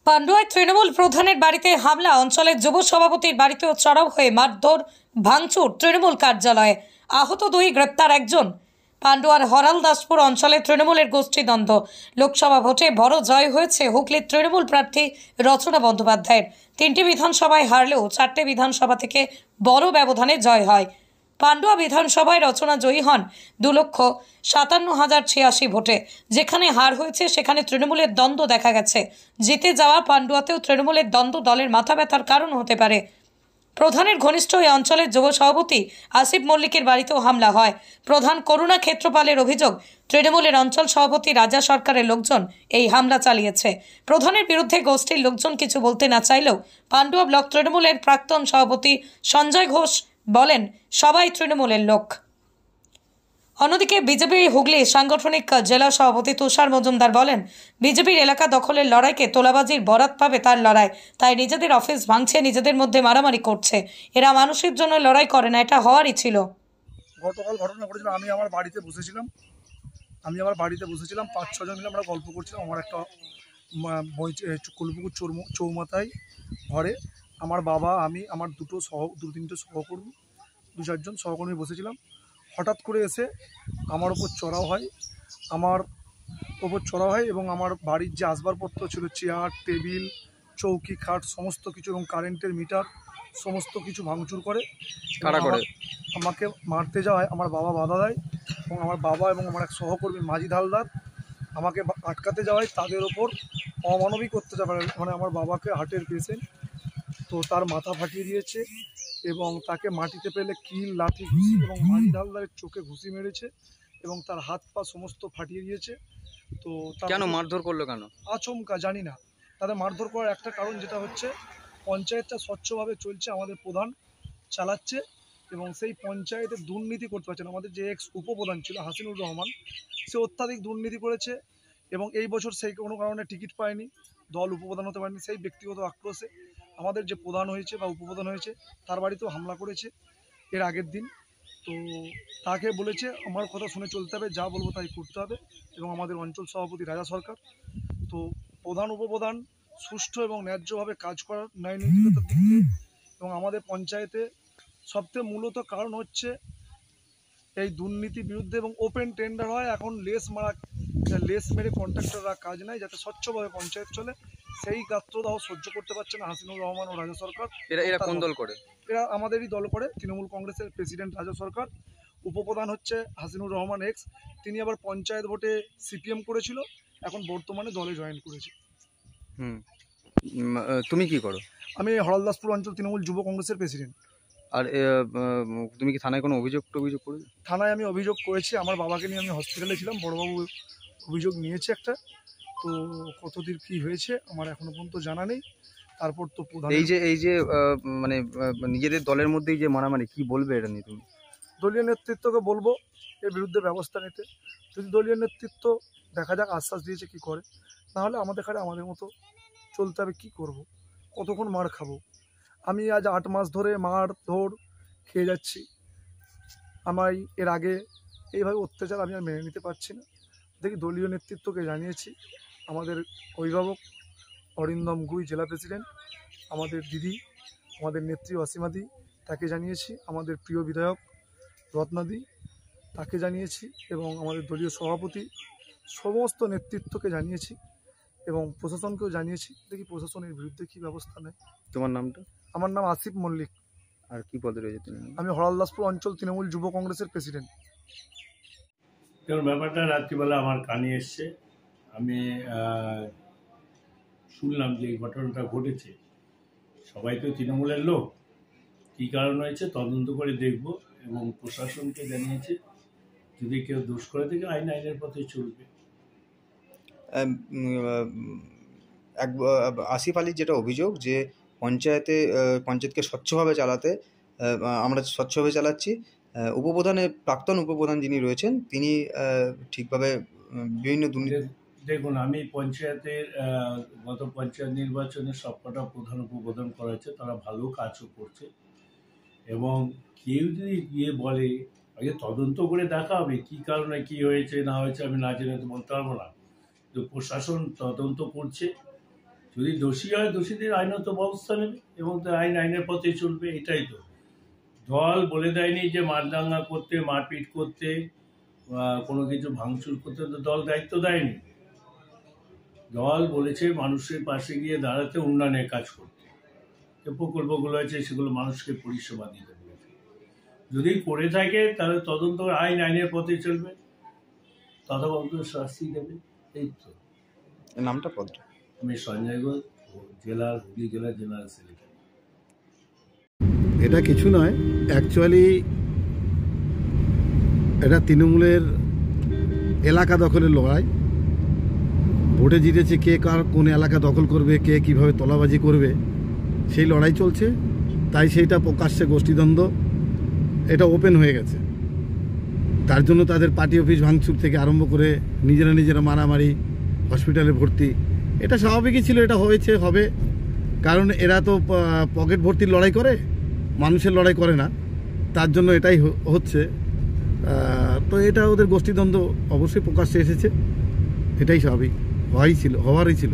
পান্ডুয়ায় তৃণমূল প্রধানের বাড়িতে হামলা, অঞ্চলের যুব সভাপতির বাড়িতেও চড়াও হয়ে মারধর ভাঙচুর তৃণমূল কার্যালয়ে, আহত 2, গ্রেপ্তার 1। পান্ডুয়ার হরালদাসপুর অঞ্চলে তৃণমূলের গোষ্ঠীদ্বন্দ্ব। লোকসভা ভোটে বড় জয় হয়েছে হুগলির তৃণমূল প্রার্থী রচনা বন্দ্যোপাধ্যায়ের। 3টি বিধানসভায় হারলেও 4টে বিধানসভা থেকে বড় ব্যবধানে জয় হয়। পান্ডুয়া বিধানসভায় রচনা জয়ী হন 2,57,086 ভোটে। যেখানে হার হয়েছে সেখানে তৃণমূলের দ্বন্দ্ব দেখা গেছে। জিতে যাওয়া পান্ডুয়াতেও তৃণমূলের দ্বন্দ্ব দলের মাথা ব্যথার কারণ হতে পারে। প্রধানের ঘনিষ্ঠ এই অঞ্চলের যুব সভাপতি আসিফ মল্লিকের বাড়িতেও হামলা হয়। প্রধান করুণা ক্ষেত্রপালের অভিযোগ, তৃণমূলের অঞ্চল সভাপতি রাজা সরকারের লোকজন এই হামলা চালিয়েছে। প্রধানের বিরুদ্ধে গোষ্ঠীর লোকজন কিছু বলতে না চাইলেও পান্ডুয়া ব্লক তৃণমূলের প্রাক্তন সভাপতি সঞ্জয় ঘোষ বলেন, সবাই তৃণমূলের লোক। অন্যদিকে বিজেপি হুগলি সাংগঠনিক জেলা সভাপতি তুষার মজুমদার বলেন, বিজেপির এলাকা দখলের লড়াইকে তোলাবাজির বরাত পাবে তার লড়াই, তাই নিজেদের অফিস ভাঙছে, নিজেদের মধ্যে মারামারি করছে। এরা মানুষের জন্য লড়াই করে না, এটা হওয়ারই ছিল। গতকাল ঘটনা ঘটেছিল, আমি আমার বাড়িতে বসেছিলাম 5-6 জন মিলে আমরা গল্প করছিলাম। আমার একটা কুলপুকুর চৌমাথায় ঘরে আমার বাবা, আমি, আমার 2-3টে সহকর্মী, 2-4 জন সহকর্মী বসেছিলাম। হঠাৎ করে এসে আমার ওপর চড়াও হয় এবং আমার বাড়ির যে আসবাবপত্র ছিল, চেয়ার, টেবিল, চৌকি, খাট, সমস্ত কিছু এবং কারেন্টের মিটার সমস্ত কিছু ভাঙচুর করে। আমাকে মারতে যাওয়ায় আমার বাবা বাধা দেয় এবং আমার বাবা এবং আমার এক সহকর্মী মাজিদ হালদার আমাকে আটকাতে যাওয়ায় তাদের ওপর অমানবিক অত্যাচার, মানে আমার বাবাকে হার্টের পেশেন্ট, তো তার মাথা ফাটিয়ে দিয়েছে এবং তাকে মাটিতে ফেলে কিল, লাঠি, ঘুষি এবং মাজিদ হালদারের চোখে ঘুষি মেরেছে এবং তার হাত পা সমস্ত ফাটিয়ে দিয়েছে। তো কেন মারধর করলো? কেন আচমকা জানি না। তাদের মারধর করার একটা কারণ যেটা হচ্ছে, পঞ্চায়েতটা স্বচ্ছভাবে চলছে, আমাদের প্রধান চালাচ্ছে এবং সেই পঞ্চায়েতে দুর্নীতি করতে পারছে না। আমাদের যে এক্স উপপ্রধান ছিল হাসিনুর রহমান, সে অত্যাধিক দুর্নীতি করেছে এবং এই বছর সেই কোনো কারণে টিকিট পায়নি, দল উপপ্রধান হতে পারেনি। সেই ব্যক্তিগত আক্রোশে আমাদের যে প্রধান হয়েছে বা উপপ্রধান হয়েছে তার বাড়িতেও হামলা করেছে এর আগের দিন। তো তাকে বলেছে আমার কথা শুনে চলতে হবে, যা বলবো তাই করতে হবে। এবং আমাদের অঞ্চল সভাপতি রাজা সরকার, তো প্রধান উপপ্রধান সুষ্ঠু এবং ন্যায্যভাবে কাজ করার ন্যায় নৈতিকতার দিক দিয়ে। এবং আমাদের পঞ্চায়েতে সবথেকে মূলত কারণ হচ্ছে এই দুর্নীতির বিরুদ্ধে এবং ওপেন টেন্ডার হয়। এখন লেস মেরে কন্ট্রাক্টররা কাজ নেয়, যাতে স্বচ্ছভাবে পঞ্চায়েত চলে। সেই গাত্রদাহ সহ্য করতে পারছে না হাসিনুর রহমান ও রাজা সরকার। এরা কোন দল করে? এরা আমাদেরই দল করে, তৃণমূল কংগ্রেসের প্রেসিডেন্ট রাজা সরকার, উপপ্রধান হচ্ছে হাসিনুর রহমান এক্স। তিনি আবার পঞ্চায়েত ভোটে সিপিএম করেছিল, এখন বর্তমানে দলে জয়েন করেছে। তুমি কি করো? আমি হরলদাসপুর অঞ্চল তৃণমূল যুব কংগ্রেসের প্রেসিডেন্ট। আর তুমি কি থানায় কোনো অভিযোগ করেছো? থানায় আমি অভিযোগ করেছি, আমার বাবাকে নিয়ে আমি হসপিটালে ছিলাম, বড়বাবু অভিযোগ নিয়েছে একটা। তো কতদূর কী হয়েছে আমার এখনো পর্যন্ত জানা নেই। তারপর তো প্রধান এই যে মানে নিজেদের দলের মধ্যেই যে মারামারি, কি বলবে এটা নিয়ে তুমি? দলীয় নেতৃত্বকে বলবো এর বিরুদ্ধে ব্যবস্থা নিতে। যদি দলীয় নেতৃত্ব দেখা যাক, আশ্বাস দিয়েছে কি করে, নাহলে আমাদের মতো চলতে হবে। কি করব, কতক্ষণ মার খাবো? আমি আজ 8 মাস ধরে মারধর খেয়ে যাচ্ছি। আমায় এর আগে এইভাবে অত্যাচার আমি আর মেনে নিতে পারছি না। দেখি দলীয় নেতৃত্বকে জানিয়েছি, আমাদের অভিভাবক অরিন্দম গুই জেলা প্রেসিডেন্ট, আমাদের দিদি, আমাদের নেত্রী অসীমাদি, তাকে জানিয়েছি, আমাদের প্রিয় বিধায়ক রত্নাদি, তাকে জানিয়েছি এবং আমাদের দলীয় সভাপতি, সমস্ত নেতৃত্বকে জানিয়েছি এবং প্রশাসনকেও জানিয়েছি। দেখি প্রশাসনের বিরুদ্ধে কী ব্যবস্থা নেয়। তোমার নামটা? আমার নাম আসিফ মল্লিক। আর কি পদে রয়েছে তুমি? আমি হরলদাসপুর অঞ্চল তৃণমূল যুব কংগ্রেসের প্রেসিডেন্ট। ব্যাপারটা রাত্রিবেলা আমার কানে এসছে, আমি শুনলাম যে এই ঘটনাটা ঘটেছে। সবাই তো তৃণমূলের লোক, কী কারণ হয়েছে তদন্ত করে দেখব এবং প্রশাসনকে জানিয়েছে, যদি কেউ দোষ করে থাকে আইনের পথে চলবে। আসিফ আলীর যেটা অভিযোগ যে পঞ্চায়েতকে স্বচ্ছভাবে চালাতে আমরা স্বচ্ছভাবে চালাচ্ছি, প্রাক্তন উপপ্রধান যিনি রয়েছেন তিনি ঠিকভাবে বিভিন্ন দুর্নীতি। দেখুন, আমি পঞ্চায়েতের গত পঞ্চায়েত নির্বাচনে সবকটা প্রধান উপপ্রধান করা হয়েছে, তারা ভালো কাজও করছে। এবং কেউ যদি গিয়ে বলে, আগে তদন্ত করে দেখা হবে কী কারণে কী হয়েছে না হয়েছে, আমি না জেনে তো বলতে পারবো না। তো প্রশাসন তদন্ত করছে, যদি দোষী হয় দোষীদের আইনত ব্যবস্থা নেবে এবং আইনের পথে চলবে। এটাই তো দল বলে দেয়নি যে মারদাঙ্গা করতে, মারপিট করতে, কোনো কিছু ভাঙচুর করতে তো দল দায়িত্ব দেয়নি। দল বলেছে মানুষের পাশে গিয়ে দাঁড়াতে, উন্নয়নের কাজ করতে, যে প্রকল্পগুলো আছে সেগুলো মানুষকে পরিষেবা দিতে বলেছে। যদি করে থাকে তাহলে তদন্ত আইনের পথে চলবে, তথাকথিত শাস্তি দেবে। এই তো। নামটা পদটা? আমি সঞ্জয় ঘোষ, হুগলি জেলার জেনারেল সেক্রেটারি। এটা কিছু নয়, অ্যাকচুয়ালি এটা তৃণমূলের এলাকা দখলের লড়াই। ভোটে জিতেছে, কে কার কোন এলাকা দখল করবে, কে কিভাবে তলাবাজি করবে, সেই লড়াই চলছে। তাই সেইটা প্রকাশ্যে গোষ্ঠীদ্বন্দ্ব এটা ওপেন হয়ে গেছে। তার জন্য তাদের পার্টি অফিস ভাঙচুর থেকে আরম্ভ করে নিজেরা মারামারি, হসপিটালে ভর্তি, এটা স্বাভাবিকই ছিল, এটা হয়েছে, হবে। কারণ এরা তো পকেট ভর্তির লড়াই করে, মানুষের লড়াই করে না, তার জন্য এটাই হচ্ছে। তো এটা ওদের গোষ্ঠীদ্বন্দ্ব অবশ্যই প্রকাশ্যে এসেছে, এটাই স্বাভাবিক, হওয়ারই ছিল।